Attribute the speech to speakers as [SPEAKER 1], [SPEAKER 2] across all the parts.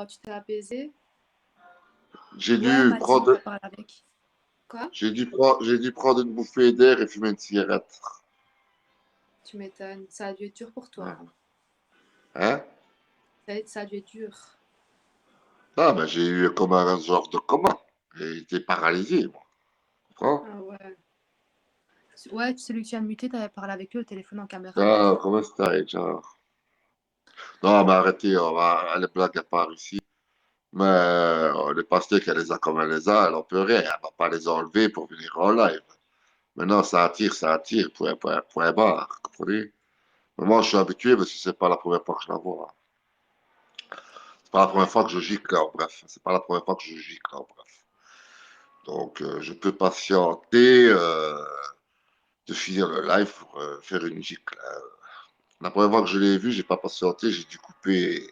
[SPEAKER 1] tu t'es apaisé.
[SPEAKER 2] J'ai
[SPEAKER 1] Ouais, elle
[SPEAKER 2] dû
[SPEAKER 1] m'a dit,
[SPEAKER 2] prendre,
[SPEAKER 1] t'as parlé avec. Quoi?
[SPEAKER 2] j'ai dû prendre une bouffée d'air et fumer une cigarette.
[SPEAKER 1] Tu m'étonnes. Ça a dû être dur pour toi.
[SPEAKER 2] Ouais. Hein?
[SPEAKER 1] Ça a dû être dur.
[SPEAKER 2] Ah, ben, j'ai eu comme un genre de coma. J'ai été paralysé, moi. Tu comprends?
[SPEAKER 1] Ah ouais. Ouais, celui que tu viens de muter, t'avais parlé avec lui au téléphone en caméra.
[SPEAKER 2] Ah, comment ça, genre? Non, mais arrêtez, les blagues à part ici. Mais les pastèques, elle les a comme elle les a, elle en peut rien. Elle va pas les enlever pour venir en live. Maintenant, ça attire, point barre, comprenez? Mais moi, je suis habitué parce que c'est pas la première fois que je la vois. C'est pas la première
[SPEAKER 1] Ouais.
[SPEAKER 2] fois que je gicle, en bref. C'est pas la première fois que je gicle, en bref. Donc, je peux patienter de finir le live pour faire une gicle. La première fois que je l'ai vu, j'ai pas patienté, j'ai dû couper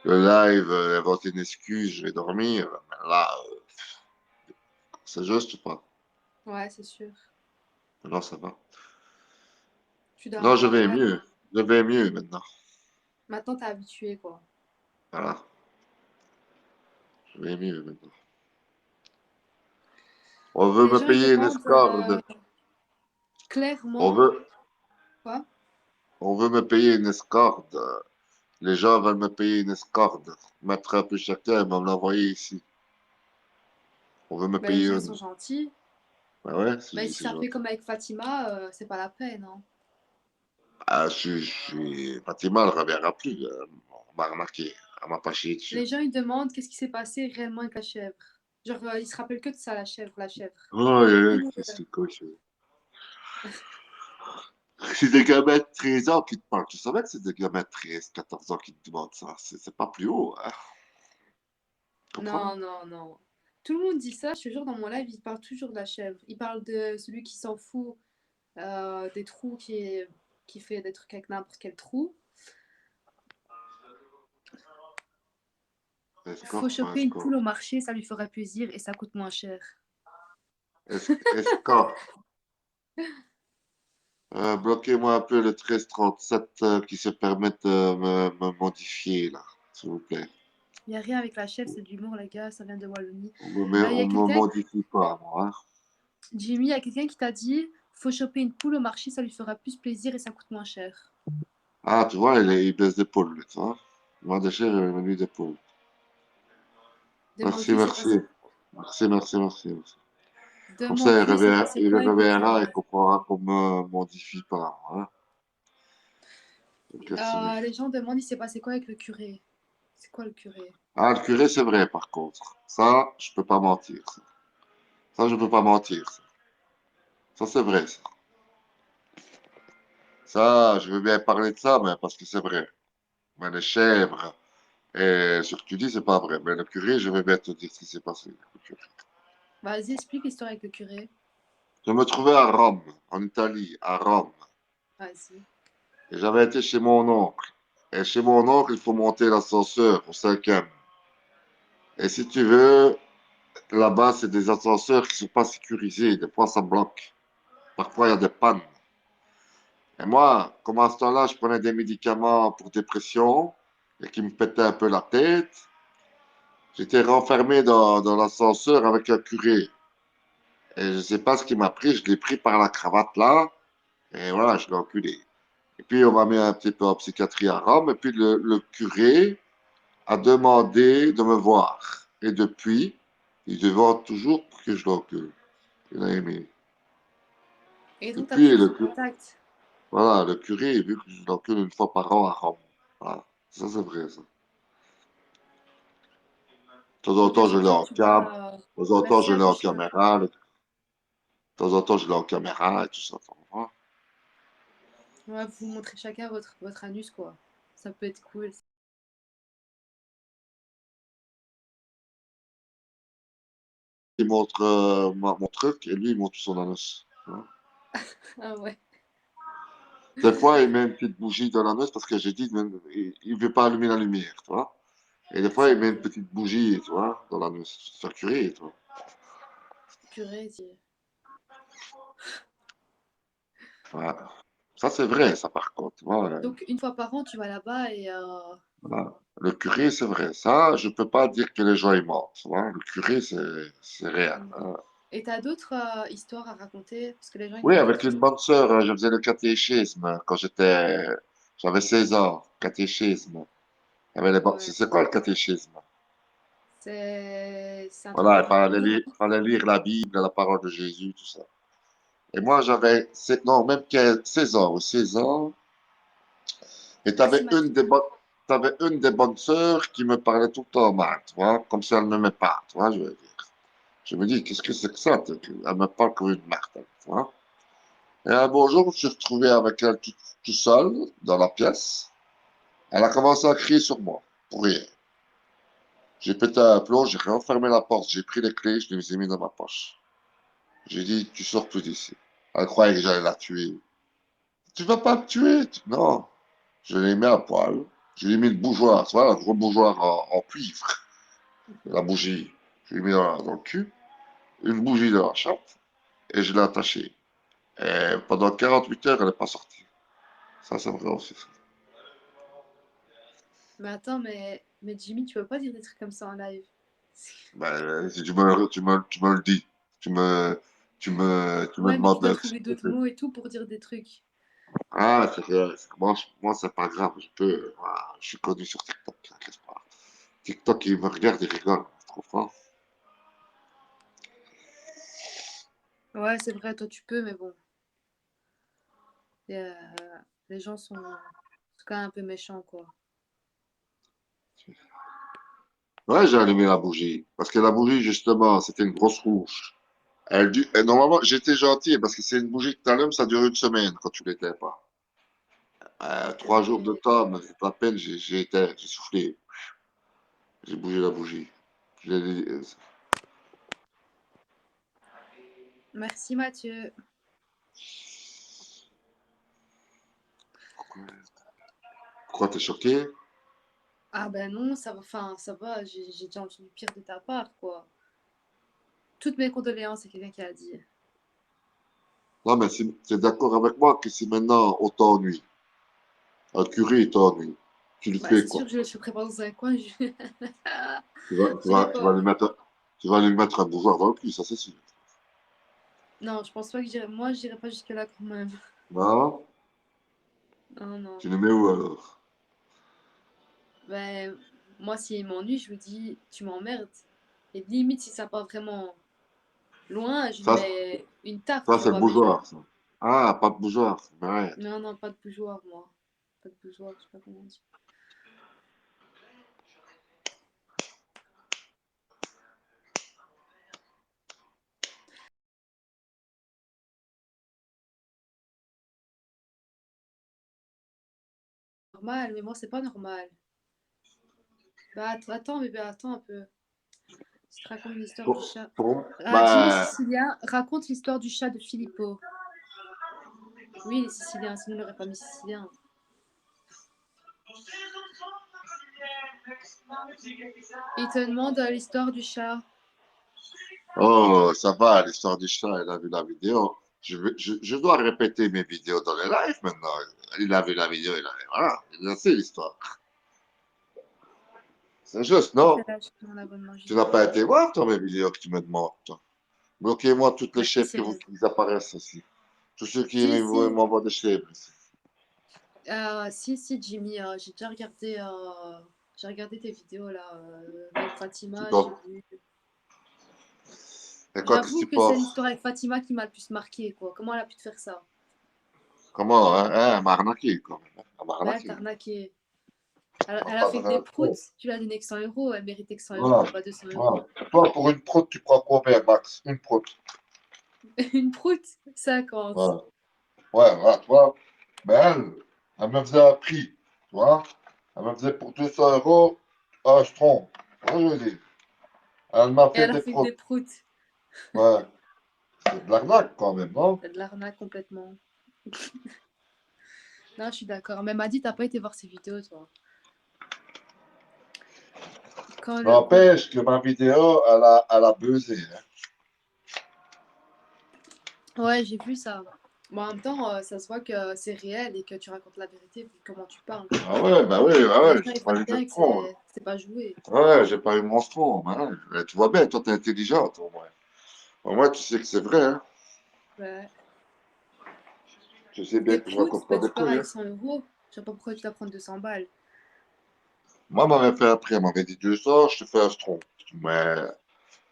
[SPEAKER 2] le live, inventer une excuse, je vais dormir. Mais là, c'est juste ou pas?
[SPEAKER 1] Ouais, c'est sûr.
[SPEAKER 2] Non, ça va.
[SPEAKER 1] Tu dors
[SPEAKER 2] Non, je
[SPEAKER 1] encore
[SPEAKER 2] vais
[SPEAKER 1] mal.
[SPEAKER 2] mieux. Je vais mieux maintenant.
[SPEAKER 1] Maintenant, t'es habitué, quoi.
[SPEAKER 2] Voilà. Je vais mieux maintenant. On veut
[SPEAKER 1] Les
[SPEAKER 2] me
[SPEAKER 1] gens, ils
[SPEAKER 2] payer une
[SPEAKER 1] demandent
[SPEAKER 2] escorte. On
[SPEAKER 1] clairement.
[SPEAKER 2] veut,
[SPEAKER 1] Quoi?
[SPEAKER 2] on veut me payer une escorte. Les gens veulent me payer une escorte. Mettre un peu chacun et me l'envoyer ici. On veut me
[SPEAKER 1] Ben, les
[SPEAKER 2] payer
[SPEAKER 1] gens, ils sont
[SPEAKER 2] une.
[SPEAKER 1] gentils.
[SPEAKER 2] Ah ouais,
[SPEAKER 1] Mais si
[SPEAKER 2] c'est
[SPEAKER 1] ça fait
[SPEAKER 2] gentil.
[SPEAKER 1] comme avec Fatima, c'est pas la peine, hein.
[SPEAKER 2] Ah, Fatima, elle ne reviendra plus. On m'a remarqué. Elle m'a pas chié dessus.
[SPEAKER 1] Les gens, ils demandent qu'est-ce qui s'est passé réellement avec la chèvre. Genre, ils se rappellent que de ça, la chèvre, la chèvre.
[SPEAKER 2] Oh,
[SPEAKER 1] Nous,
[SPEAKER 2] qu'est-ce que coche. C'est des gamins de 13 ans qui te parlent. Tu savais que c'est des gamins de 13, 14 ans qui te demandent ça. C'est pas plus haut, hein. Tu comprends?
[SPEAKER 1] non, non, non. Tout le monde dit ça, je te jure, dans mon live, ils parlent toujours de la chèvre. Ils parlent de celui qui s'en fout des trous, qui fait des trucs avec n'importe quel trou. Faut
[SPEAKER 2] Escorte, pas
[SPEAKER 1] choper une poule au
[SPEAKER 2] escorte.
[SPEAKER 1] marché, ça lui ferait plaisir et ça coûte moins cher.
[SPEAKER 2] Escorte. Bloquez-moi un peu le 1337 qui se permet de me modifier, là, s'il vous plaît.
[SPEAKER 1] Il n'y a rien avec la chèvre, c'est de l'humour, les gars, ça vient de Wallonie. Il y
[SPEAKER 2] On
[SPEAKER 1] a
[SPEAKER 2] me
[SPEAKER 1] quelqu'un,
[SPEAKER 2] modifie pas, moi, hein.
[SPEAKER 1] Jimmy, il y a quelqu'un qui t'a dit faut choper une poule au marché, ça lui fera plus plaisir et ça coûte moins cher.
[SPEAKER 2] Ah, tu vois, il baisse d'épaule, lui, tu vois. Moi, des chers, il me lui d'épaule. Merci,
[SPEAKER 1] Demande-lui c'est
[SPEAKER 2] merci.
[SPEAKER 1] passé.
[SPEAKER 2] Merci. Comme ça,
[SPEAKER 1] Demande-lui c'est passé
[SPEAKER 2] il
[SPEAKER 1] quoi avec le
[SPEAKER 2] reviendra et
[SPEAKER 1] curé.
[SPEAKER 2] comprendra qu'on me modifie pas, hein. Ok, c'est mieux.
[SPEAKER 1] Les gens demandent il s'est passé quoi avec le curé. C'est quoi le curé?
[SPEAKER 2] Ah, le curé, c'est vrai, par contre. Ça, je peux pas mentir. Ça, je peux pas mentir. Ça, c'est vrai, ça. Ça, je veux bien parler de ça, mais parce que c'est vrai. Mais les chèvres, et ce que tu dis, c'est pas vrai. Mais le curé, je vais bien te dire ce qui s'est passé. Le curé.
[SPEAKER 1] Vas-y, explique l'histoire avec le curé.
[SPEAKER 2] Je me trouvais à Rome, en Italie, à Rome.
[SPEAKER 1] Vas-y.
[SPEAKER 2] Et j'avais été chez mon oncle. Et chez mon oncle, il faut monter l'ascenseur au cinquième. Et si tu veux, là-bas, c'est des ascenseurs qui ne sont pas sécurisés. Des fois, ça bloque. Parfois, il y a des pannes. Et moi, comme à ce temps-là, je prenais des médicaments pour dépression et qui me pétaient un peu la tête. J'étais renfermé dans l'ascenseur avec un curé. Et je ne sais pas ce qui m'a pris. Je l'ai pris par la cravate là. Et voilà, je l'ai enculé. Et puis, on m'a mis un petit peu en psychiatrie à Rome. Et puis, le curé a demandé de me voir. Et depuis, il demande toujours que je l'encule. Il a aimé.
[SPEAKER 1] Et donc, t'as
[SPEAKER 2] Depuis,
[SPEAKER 1] toujours ce contact.
[SPEAKER 2] voilà, le curé, vu que je l'encule une fois par an à Rome. Voilà. Ça, c'est vrai, ça. De temps en
[SPEAKER 1] Donc, à
[SPEAKER 2] temps, je
[SPEAKER 1] chaque
[SPEAKER 2] l'ai
[SPEAKER 1] fois
[SPEAKER 2] en
[SPEAKER 1] que tu vois.
[SPEAKER 2] cam. De temps en temps,
[SPEAKER 1] Merci
[SPEAKER 2] je
[SPEAKER 1] à
[SPEAKER 2] l'ai
[SPEAKER 1] vous,
[SPEAKER 2] en
[SPEAKER 1] chien.
[SPEAKER 2] caméra. De temps en temps, je l'ai en caméra et tout ça. Tu comprends?
[SPEAKER 1] Ouais, vous montrez chacun votre anus, quoi. Ça peut être cool.
[SPEAKER 2] Il montre mon truc et lui, il montre son anus. Tu vois.
[SPEAKER 1] Ah ouais.
[SPEAKER 2] Des fois, il met une petite bougie dans l'anus parce que j'ai dit, il ne veut pas allumer la lumière, tu vois. Et des fois, il met une
[SPEAKER 1] Sérieux.
[SPEAKER 2] petite bougie, tu vois, dans l'anus. C'est curé, tu vois.
[SPEAKER 1] Purée,
[SPEAKER 2] Voilà. Ça, c'est vrai, ça, par contre. Tu vois,
[SPEAKER 1] donc, une fois par an, tu vas là-bas et.
[SPEAKER 2] voilà. Le curé, c'est vrai. Ça, je peux pas dire que les gens ils mentent. Tu vois. Le curé, c'est réel.
[SPEAKER 1] Mm.
[SPEAKER 2] Hein.
[SPEAKER 1] Et t'as d'autres histoires à raconter? Parce que les gens ils
[SPEAKER 2] Oui,
[SPEAKER 1] m'ont dit
[SPEAKER 2] avec
[SPEAKER 1] que...
[SPEAKER 2] une bonne sœur, je faisais le catéchisme quand j'avais 16 ans. Catéchisme.
[SPEAKER 1] Ouais.
[SPEAKER 2] C'est quoi le catéchisme?
[SPEAKER 1] C'est un truc
[SPEAKER 2] Voilà,
[SPEAKER 1] de religion, non?
[SPEAKER 2] il fallait lire la Bible, la parole de Jésus, tout ça. Et moi, non, même 16 ans, ou 16 ans. Et
[SPEAKER 1] Merci Mathieu.
[SPEAKER 2] t'avais une des bonnes sœurs qui me parlait tout le temps mal, tu vois, comme si elle ne m'aimait pas, tu vois, je veux dire. Je me dis, qu'est-ce que c'est que ça? Elle me parle comme une merde, tu vois. Et un beau jour, je me suis retrouvé avec elle tout seul dans la pièce. Elle a commencé à crier sur moi, pour rien. J'ai pété un plomb, j'ai refermé la porte, j'ai pris les clés, je les ai mis dans ma poche. J'ai dit, tu sors plus d'ici. Elle croyait que j'allais la tuer. Tu vas pas me tuer? Non. Je l'ai mis à poil. Je lui ai mis une bougeoire, tu vois, un gros bougeoir en cuivre. La bougie. Je l'ai mis dans le cul. Une bougie dans la chatte. Et je l'ai attachée. Et pendant 48 heures, elle n'est pas sortie. Ça, c'est vrai aussi.
[SPEAKER 1] Mais attends, mais Jimmy, tu peux pas dire des trucs comme ça en live.
[SPEAKER 2] Ben, si tu me le dis. Tu me, tu me
[SPEAKER 1] Ouais, mais tu
[SPEAKER 2] demandes
[SPEAKER 1] dois
[SPEAKER 2] de...
[SPEAKER 1] trouver d'autres mots et tout pour dire des trucs.
[SPEAKER 2] Ah, c'est vrai. Moi, c'est pas grave. Je peux. Voilà, je suis connu sur TikTok. T'inquiète pas. TikTok, il me regarde, il rigole. Tu comprends?
[SPEAKER 1] Ouais, c'est vrai, toi tu peux, mais bon. Et, les gens sont quand même un peu méchants, quoi.
[SPEAKER 2] Ouais, j'ai allumé la bougie. Parce que la bougie, justement, c'était une grosse rouge. Et normalement, j'étais gentil parce que c'est une bougie que tu allumes, ça dure une semaine quand tu l'éteins pas. 3 jours de
[SPEAKER 1] Et
[SPEAKER 2] temps, mais c'est pas la peine, j'ai éteint, j'ai soufflé, j'ai bougé la bougie. Je l'ai- euh,
[SPEAKER 1] merci Mathieu.
[SPEAKER 2] Pourquoi t'es choqué?
[SPEAKER 1] Ah ben non, ça va, enfin, ça va, j'ai déjà entendu pire de ta part, quoi. Toutes mes condoléances, c'est quelqu'un qui a dit.
[SPEAKER 2] Non, mais t'es d'accord avec moi que si maintenant on t'ennuie, un curé il t'ennuie, tu le
[SPEAKER 1] Bah,
[SPEAKER 2] fais
[SPEAKER 1] c'est sûr
[SPEAKER 2] quoi?
[SPEAKER 1] que je le prépare dans un coin, j'irai
[SPEAKER 2] Tu vas
[SPEAKER 1] pas.
[SPEAKER 2] tu vas lui mettre un bougeoir dans le cul, ça c'est sûr.
[SPEAKER 1] Non, je pense pas que j'irai. Moi, j'irai pas jusque-là quand même.
[SPEAKER 2] Non?
[SPEAKER 1] Non, non.
[SPEAKER 2] Tu le mets où alors?
[SPEAKER 1] Ben, moi, s'il m'ennuie, je lui dis, tu m'emmerdes. Et limite, si ça part vraiment loin, je lui
[SPEAKER 2] Ça,
[SPEAKER 1] mets une tarte,
[SPEAKER 2] ça
[SPEAKER 1] tu
[SPEAKER 2] c'est le
[SPEAKER 1] vois. Mais je...
[SPEAKER 2] bougeoir, ça. Ah, pas de bougeoir, mais ouais.
[SPEAKER 1] Non, non, pas de bougeoir, moi. Pas de bougeoir, je sais pas comment on dit. Normal, mais moi, c'est pas normal. Bah, attends, bébé, attends un peu. Je te raconte l'histoire du chat. Ah, Jimmy
[SPEAKER 2] Bah,
[SPEAKER 1] Sicilien raconte l'histoire du chat de Filippo. Oui, il est sicilien, sinon il n'aurait pas mis sicilien. Il te demande l'histoire du chat.
[SPEAKER 2] oh, ça va, l'histoire du chat, il a vu la vidéo. Je dois répéter mes vidéos dans les lives maintenant. Il a vu la vidéo, voilà, il a fait l'histoire. C'est juste,
[SPEAKER 1] Et
[SPEAKER 2] non?
[SPEAKER 1] quel âge mon abonnement
[SPEAKER 2] Tu n'as
[SPEAKER 1] Jimmy?
[SPEAKER 2] pas été voir, toi, mes vidéos que tu me demandes, toi. Bloquez-moi toutes les
[SPEAKER 1] Bah, qui
[SPEAKER 2] chèvres
[SPEAKER 1] sait?
[SPEAKER 2] qui apparaissent ici. Tous ceux qui
[SPEAKER 1] Si, si.
[SPEAKER 2] m'envoient des chèvres ici.
[SPEAKER 1] Si, Jimmy, j'ai regardé tes vidéos là, même
[SPEAKER 2] C'est
[SPEAKER 1] Fatima, j'ai
[SPEAKER 2] quoi?
[SPEAKER 1] vu.
[SPEAKER 2] Et quoi, qu'est-ce que
[SPEAKER 1] J'avoue
[SPEAKER 2] tu
[SPEAKER 1] que c'est
[SPEAKER 2] penses?
[SPEAKER 1] l'histoire avec Fatima qui m'a le plus marqué, quoi. Comment elle a pu te faire ça?
[SPEAKER 2] Comment, hein? Hein, elle m'a arnaqué, quand même. Hein. Elle m'a
[SPEAKER 1] Ouais, elle t'a
[SPEAKER 2] arnaqué.
[SPEAKER 1] arnaqué.
[SPEAKER 2] Elle m'a
[SPEAKER 1] Elle a
[SPEAKER 2] pas
[SPEAKER 1] fait
[SPEAKER 2] donné
[SPEAKER 1] que des
[SPEAKER 2] un
[SPEAKER 1] proutes,
[SPEAKER 2] trop.
[SPEAKER 1] tu l'as donné que 100 euros, elle méritait que 100 euros,
[SPEAKER 2] Voilà.
[SPEAKER 1] pas 200
[SPEAKER 2] Voilà.
[SPEAKER 1] euros.
[SPEAKER 2] Toi, pour une proute, tu prends combien, Max? Une proute.
[SPEAKER 1] Une proute, 50.
[SPEAKER 2] Voilà. Ouais, voilà, tu vois. Mais elle me faisait un prix, tu vois. Elle me faisait pour 200 euros un strong. Tu vois, je veux dire. Elle m'a
[SPEAKER 1] Et
[SPEAKER 2] fait
[SPEAKER 1] elle a
[SPEAKER 2] des
[SPEAKER 1] fait que des
[SPEAKER 2] proutes.
[SPEAKER 1] proutes.
[SPEAKER 2] Ouais. C'est de l'arnaque quand même, non?
[SPEAKER 1] C'est de l'arnaque complètement. Non, je suis d'accord. Mais elle m'a dit, t'as pas été voir ses vidéos, toi. Quand le con...
[SPEAKER 2] N'empêche que ma vidéo, elle a buzzé. Hein.
[SPEAKER 1] Ouais, j'ai vu ça. Bon, en même temps, ça se voit que c'est réel et que tu racontes la vérité vu comment tu parles.
[SPEAKER 2] Bah
[SPEAKER 1] Les
[SPEAKER 2] ouais,
[SPEAKER 1] gens,
[SPEAKER 2] j'ai
[SPEAKER 1] ils
[SPEAKER 2] pas
[SPEAKER 1] voient
[SPEAKER 2] eu de
[SPEAKER 1] bien que
[SPEAKER 2] tronc.
[SPEAKER 1] c'est pas joué.
[SPEAKER 2] Ouais, j'ai pas eu mon tronc. Ouais. Tu vois bien, toi, t'es intelligente, au moins. Au moins, tu sais que c'est vrai, hein.
[SPEAKER 1] Ouais.
[SPEAKER 2] Tu sais bien
[SPEAKER 1] Des
[SPEAKER 2] que je
[SPEAKER 1] proutes,
[SPEAKER 2] raconte pas
[SPEAKER 1] bah,
[SPEAKER 2] des
[SPEAKER 1] tu pars
[SPEAKER 2] couilles, hein.
[SPEAKER 1] avec 100 euros. Je sais pas pourquoi tu dois prendre 200 balles.
[SPEAKER 2] Moi, m'avait fait après, elle m'avait dit 200, je te fais un tronc. Mais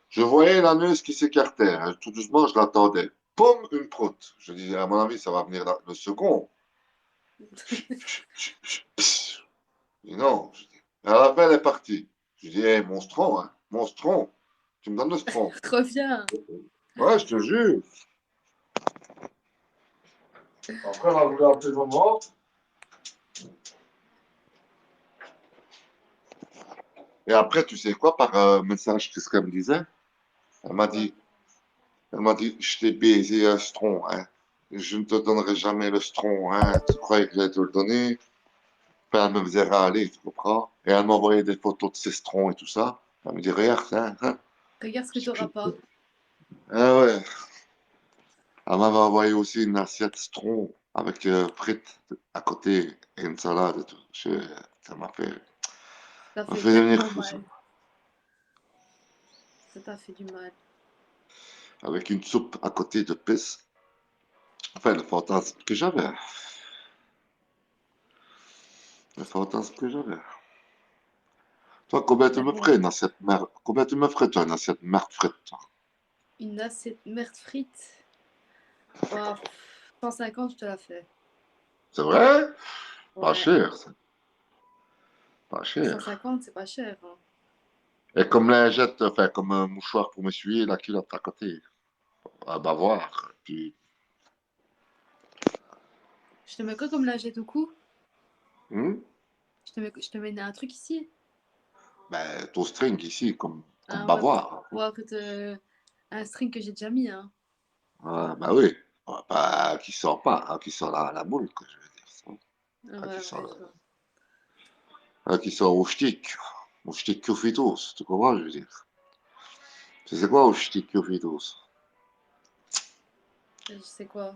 [SPEAKER 2] je voyais la neuse qui s'écartait, hein. Tout doucement, je l'attendais. Poum, une proute. Je dis, à mon avis, ça va venir le second. Je dis, non. Je dis, à la fin, elle est partie. Je dis, hé, monstron, hein, monstron, tu me donnes le stron.
[SPEAKER 1] Reviens.
[SPEAKER 2] Ouais, je te jure. Après, elle a voulu appeler maman. Et après, tu sais quoi, par message, qu'est-ce qu'elle me disait? Elle m'a
[SPEAKER 1] Quoi?
[SPEAKER 2] dit, elle m'a dit, je t'ai baisé un stron, hein. Je ne te donnerai jamais le stron, hein. Tu croyais que j'allais te le donner? Enfin, elle me faisait râler, tu comprends? Et elle m'envoyait des photos de ses strons et tout ça. Elle me dit, regarde, hein.
[SPEAKER 1] Regarde ce que tu auras pas.
[SPEAKER 2] Ah ouais. Elle m'avait envoyé aussi une assiette stron avec frites à côté et une salade et tout. Ça
[SPEAKER 1] Ça
[SPEAKER 2] m'a
[SPEAKER 1] fait
[SPEAKER 2] fait devenir
[SPEAKER 1] tellement
[SPEAKER 2] fou, ça.
[SPEAKER 1] mal. Ça t'a fait du mal.
[SPEAKER 2] Avec une soupe à côté de pisse. Enfin, le fantasme que j'avais. Le fantasme que j'avais. Toi, combien tu
[SPEAKER 1] Mais
[SPEAKER 2] me
[SPEAKER 1] bon,
[SPEAKER 2] ferais une assiette merde? Combien tu me ferais, toi, une assiette merde frite, toi?
[SPEAKER 1] une assiette merde frite. Bah, 150, je te la fais.
[SPEAKER 2] C'est vrai? Pas
[SPEAKER 1] Ouais.
[SPEAKER 2] cher, c'est pas cher.
[SPEAKER 1] 150, c'est pas cher, hein.
[SPEAKER 2] Et comme lingette, enfin, comme un mouchoir pour m'essuyer la culotte à côté. À Bavoir. Puis,
[SPEAKER 1] Je te mets quoi comme lingette au cou?
[SPEAKER 2] hmm?
[SPEAKER 1] Je te mets un truc ici.
[SPEAKER 2] Ben, ton string ici, comme
[SPEAKER 1] Ah ouais,
[SPEAKER 2] Bavoir.
[SPEAKER 1] pour que un string que j'ai déjà mis, hein.
[SPEAKER 2] Ben oui. Ouais, pas, qui sort pas, hein, qui sort la boule, que je veux dire.
[SPEAKER 1] Ah
[SPEAKER 2] Hein,
[SPEAKER 1] ouais, ouais, je vois.
[SPEAKER 2] qui sort au shtick. Au shtick Kyofitos, tu comprends, je veux dire. C'est quoi au shtick Kyofitos?
[SPEAKER 1] Je sais quoi.